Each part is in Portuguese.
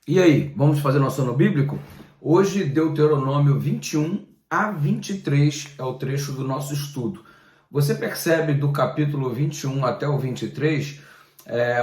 E aí, vamos fazer nosso ano bíblico? Hoje, Deuteronômio 21 a 23 é o trecho do nosso estudo. Você percebe do capítulo 21 até o 23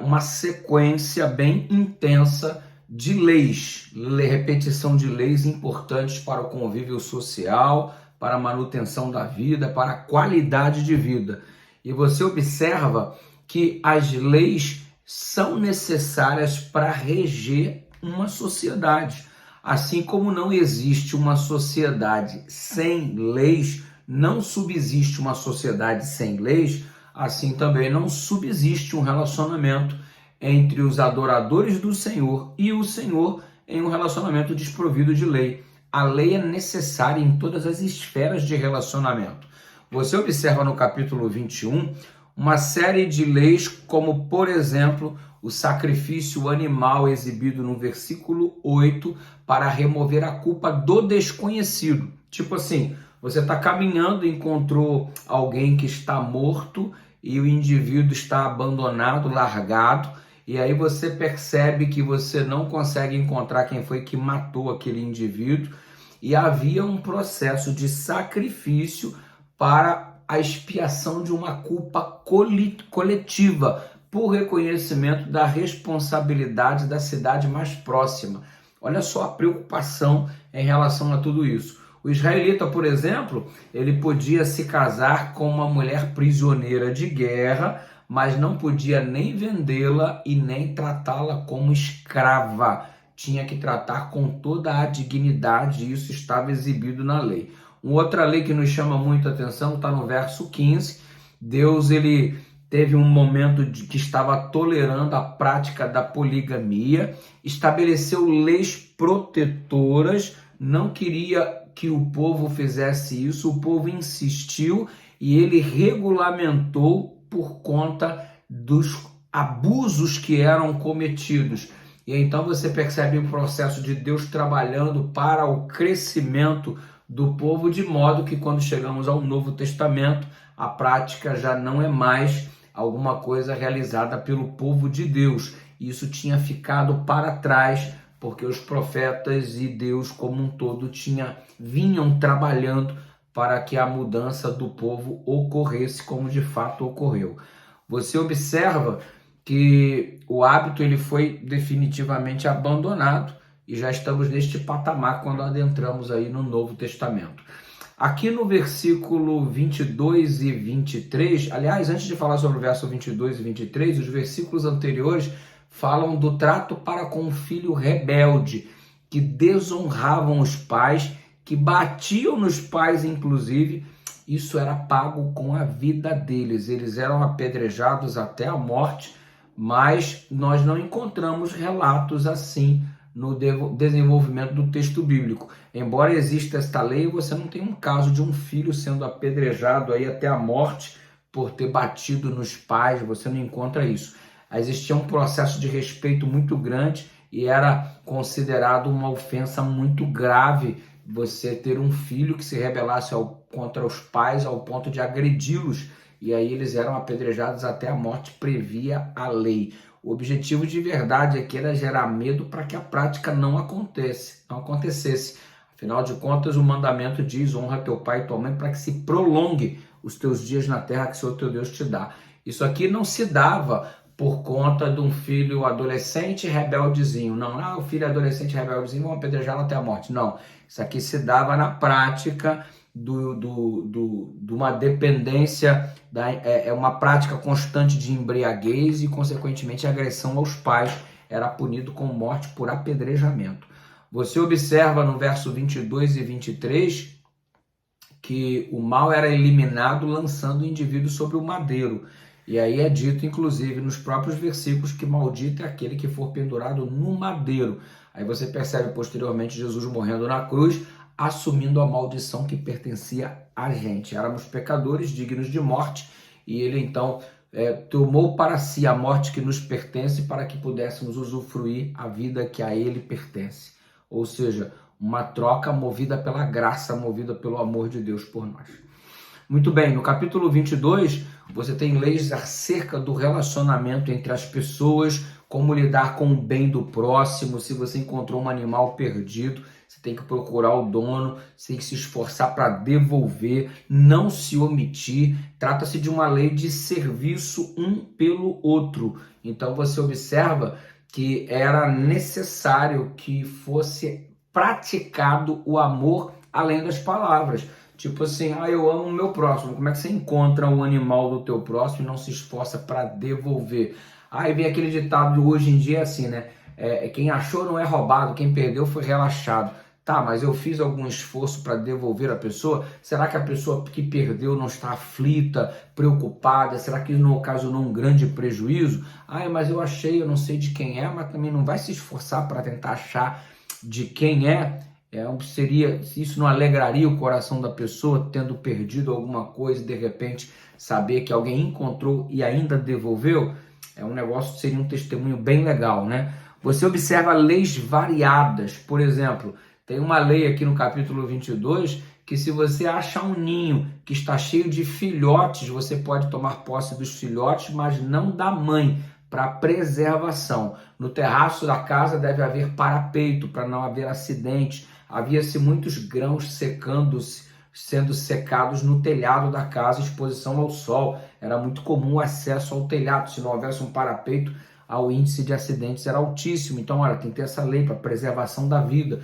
uma sequência bem intensa de leis, repetição de leis importantes para o convívio social, para a manutenção da vida, para a qualidade de vida. E você observa que as leis são necessárias para reger uma sociedade. Assim como não existe uma sociedade sem leis, não subsiste uma sociedade sem leis, assim também não subsiste um relacionamento entre os adoradores do Senhor e o Senhor em um relacionamento desprovido de lei. A lei é necessária em todas as esferas de relacionamento. Você observa no capítulo 21 uma série de leis, como, por exemplo, o sacrifício animal exibido no versículo 8 para remover a culpa do desconhecido. Tipo assim, você está caminhando e encontrou alguém que está morto e o indivíduo está abandonado, largado, e aí você percebe que você não consegue encontrar quem foi que matou aquele indivíduo, e havia um processo de sacrifício para a expiação de uma culpa coletiva, por reconhecimento da responsabilidade da cidade mais próxima. Olha só a preocupação em relação a tudo isso. O israelita, por exemplo, ele podia se casar com uma mulher prisioneira de guerra, mas não podia nem vendê-la e nem tratá-la como escrava. Tinha que tratar com toda a dignidade, e isso estava exibido na lei. Uma outra lei que nos chama muito a atenção está no verso 15. Deus ele teve um momento de que estava tolerando a prática da poligamia, estabeleceu leis protetoras, não queria que o povo fizesse isso, o povo insistiu e ele regulamentou por conta dos abusos que eram cometidos. E então você percebe o processo de Deus trabalhando para o crescimento do povo, de modo que quando chegamos ao Novo Testamento, a prática já não é mais alguma coisa realizada pelo povo de Deus. Isso tinha ficado para trás, porque os profetas e Deus como um todo vinham trabalhando para que a mudança do povo ocorresse como de fato ocorreu. Você observa que o hábito ele foi definitivamente abandonado e já estamos neste patamar quando adentramos aí no Novo Testamento. Aqui no versículo 22 e 23, aliás, antes de falar sobre o verso 22 e 23, os versículos anteriores falam do trato para com o filho rebelde, que desonravam os pais, que batiam nos pais, inclusive. Isso era pago com a vida deles. Eles eram apedrejados até a morte, mas nós não encontramos relatos assim no desenvolvimento do texto bíblico. Embora exista esta lei, você não tem um caso de um filho sendo apedrejado aí até a morte por ter batido nos pais, você não encontra isso. Existia um processo de respeito muito grande e era considerado uma ofensa muito grave você ter um filho que se rebelasse contra os pais ao ponto de agredi-los, e aí eles eram apedrejados até a morte, previa a lei. O objetivo de verdade aqui era gerar medo para que a prática não acontecesse. Afinal de contas, o mandamento diz: honra teu pai e tua mãe, para que se prolongue os teus dias na terra que o Senhor teu Deus te dá. Isso aqui não se dava por conta de um filho adolescente rebeldezinho. Não, o filho adolescente rebeldezinho, vão apedrejá-lo até a morte. Não, isso aqui se dava na prática de uma dependência, uma prática constante de embriaguez e, consequentemente, agressão aos pais. Era punido com morte por apedrejamento. Você observa no verso 22 e 23 que o mal era eliminado lançando o indivíduo sobre o madeiro. E aí é dito, inclusive, nos próprios versículos, que maldito é aquele que for pendurado no madeiro. Aí você percebe posteriormente Jesus morrendo na cruz, assumindo a maldição que pertencia a gente. Éramos pecadores dignos de morte, e ele então tomou para si a morte que nos pertence para que pudéssemos usufruir a vida que a ele pertence. Ou seja, uma troca movida pela graça, movida pelo amor de Deus por nós. Muito bem, no capítulo 22, você tem leis acerca do relacionamento entre as pessoas, como lidar com o bem do próximo. Se você encontrou um animal perdido, você tem que procurar o dono, você tem que se esforçar para devolver, não se omitir. Trata-se de uma lei de serviço um pelo outro. Então você observa que era necessário que fosse praticado o amor além das palavras. Tipo assim, eu amo o meu próximo. Como é que você encontra o animal do teu próximo e não se esforça para devolver? Aí vem aquele ditado de hoje em dia assim, né? Quem achou não é roubado, quem perdeu foi relaxado. Tá, mas eu fiz algum esforço para devolver a pessoa? Será que a pessoa que perdeu não está aflita, preocupada? Será que não ocasionou um grande prejuízo? Mas eu achei, eu não sei de quem é, mas também não vai se esforçar para tentar achar de quem é. Isso não alegraria o coração da pessoa, tendo perdido alguma coisa e de repente saber que alguém encontrou e ainda devolveu? Seria um testemunho bem legal, né? Você observa leis variadas, por exemplo, tem uma lei aqui no capítulo 22 que se você achar um ninho que está cheio de filhotes, você pode tomar posse dos filhotes, mas não da mãe, para preservação. No terraço da casa deve haver parapeito, para não haver acidente. Havia-se muitos grãos sendo secados no telhado da casa, exposição ao sol. Era muito comum o acesso ao telhado. Se não houvesse um parapeito, o índice de acidentes era altíssimo. Então, tem que ter essa lei para preservação da vida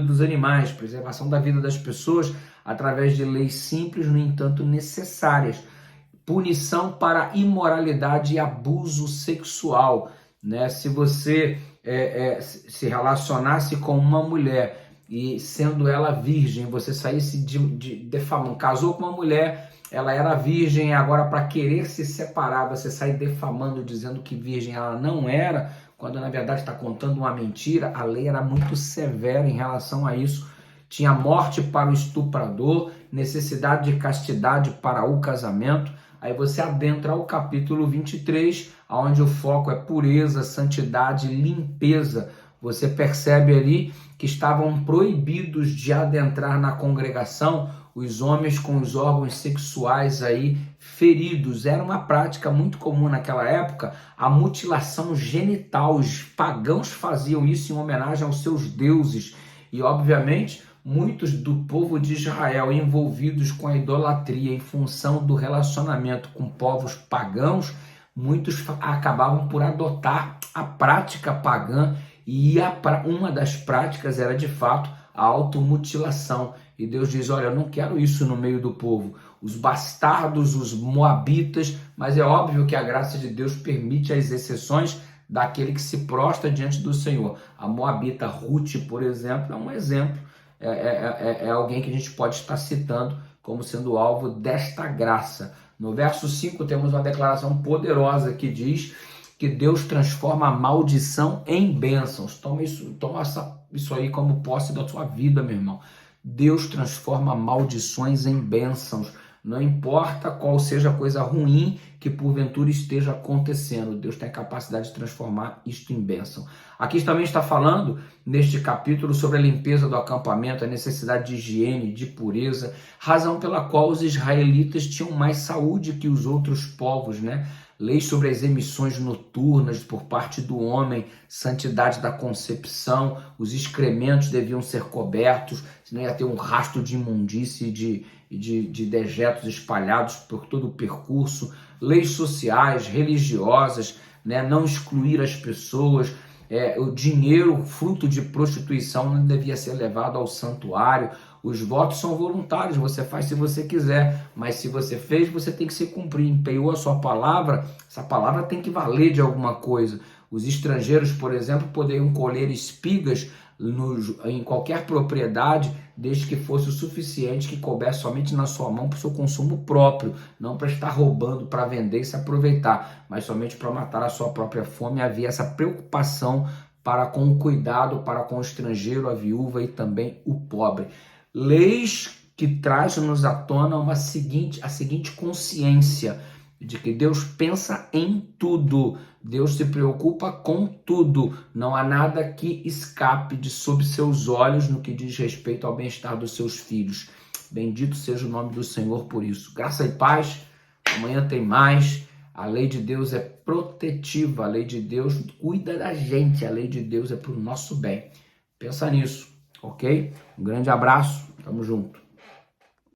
dos animais, preservação da vida das pessoas, através de leis simples, no entanto, necessárias. Punição para imoralidade e abuso sexual, né? Se você se relacionasse com uma mulher e sendo ela virgem, você saísse defamando, casou com uma mulher, ela era virgem, agora para querer se separar, você sai defamando, dizendo que virgem ela não era, quando na verdade está contando uma mentira. A lei era muito severa em relação a isso. Tinha morte para o estuprador, necessidade de castidade para o casamento. Aí você adentra ao capítulo 23, onde o foco é pureza, santidade, limpeza. Você percebe ali que estavam proibidos de adentrar na congregação os homens com os órgãos sexuais aí feridos. Era uma prática muito comum naquela época, a mutilação genital. Os pagãos faziam isso em homenagem aos seus deuses. E, obviamente, muitos do povo de Israel envolvidos com a idolatria em função do relacionamento com povos pagãos, muitos acabavam por adotar a prática pagã, e uma das práticas era de fato a automutilação. E Deus diz: olha, eu não quero isso no meio do povo. Os bastardos, os moabitas, mas é óbvio que a graça de Deus permite as exceções daquele que se prostra diante do Senhor. A moabita Ruth, por exemplo, é um exemplo. É alguém que a gente pode estar citando como sendo alvo desta graça. No verso 5 temos uma declaração poderosa que diz que Deus transforma a maldição em bênçãos. Toma isso aí como posse da sua vida, meu irmão. Deus transforma maldições em bênçãos. Não importa qual seja a coisa ruim que porventura esteja acontecendo, Deus tem a capacidade de transformar isto em bênção. Aqui também está falando, neste capítulo, sobre a limpeza do acampamento, a necessidade de higiene, de pureza, razão pela qual os israelitas tinham mais saúde que os outros povos, né? Leis sobre as emissões noturnas por parte do homem, santidade da concepção, os excrementos deviam ser cobertos, senão ia ter um rastro de imundície e de dejetos espalhados por todo o percurso. Leis sociais, religiosas, né? Não excluir as pessoas. O dinheiro fruto de prostituição não devia ser levado ao santuário. Os votos são voluntários, você faz se você quiser, mas se você fez, você tem que se cumprir. Empenhou a sua palavra, essa palavra tem que valer de alguma coisa. Os estrangeiros, por exemplo, poderiam colher espigas em qualquer propriedade, desde que fosse o suficiente que coubesse somente na sua mão para o seu consumo próprio, não para estar roubando para vender e se aproveitar, mas somente para matar a sua própria fome. Havia essa preocupação para com o cuidado, para com o estrangeiro, a viúva e também o pobre. Leis que trazem-nos à tona a seguinte consciência de que Deus pensa em tudo, Deus se preocupa com tudo, não há nada que escape de sob seus olhos no que diz respeito ao bem-estar dos seus filhos. Bendito seja o nome do Senhor por isso. Graça e paz, amanhã tem mais. A lei de Deus é protetiva, a lei de Deus cuida da gente, a lei de Deus é para o nosso bem. Pensa nisso, ok? Um grande abraço, tamo junto.